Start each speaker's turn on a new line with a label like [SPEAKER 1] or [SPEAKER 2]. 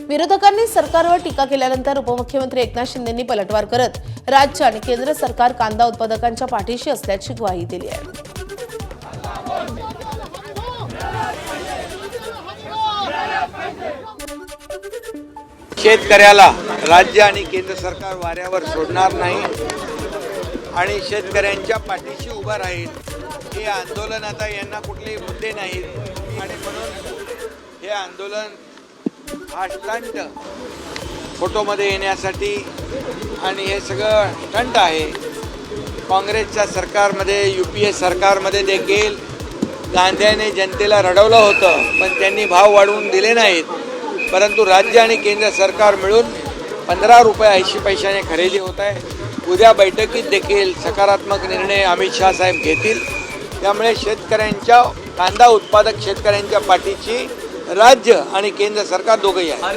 [SPEAKER 1] विरोधकांनी सरकारवर टीका केल्यानंतर उपमुख्यमंत्री एकनाथ शिंदेंनी पलटवार करत राज्य आणि केंद्र सरकार कांदा उत्पादकांच्या पाठीशी असल्याची ग्वाही दिली आहे।
[SPEAKER 2] शेतकऱ्याला राज्य आणि केंद्र सरकार वाऱ्यावर सोडणार नाही आणि शेतकऱ्यांच्या पाठीशी उभा राहील। हे आंदोलन आता यांना कुठलेही मुद्दे नाहीत आणि म्हणून हे आंदोलन हा स्टंट फोटोमध्ये येण्यासाठी आणि हे सगळं स्टंट आहे। काँग्रेसच्या सरकारमध्ये UPA सरकारमध्ये देखील गांध्याने जनतेला रडवलं होतं, पण त्यांनी भाव वाढवून दिले नाहीत। परंतु राज्य आणि केंद्र सरकार मिळून 15 रुपये 80 पैशाने खरेदी होत आहे। उद्या बैठकीत देखील सकारात्मक निर्णय अमित शाह साहेब घेतील। त्यामुळे शेतकऱ्यांच्या कांदा उत्पादक शेतकऱ्यांच्या पाठीशी राज्य आणि केंद्र सरकार दोघंही आहे।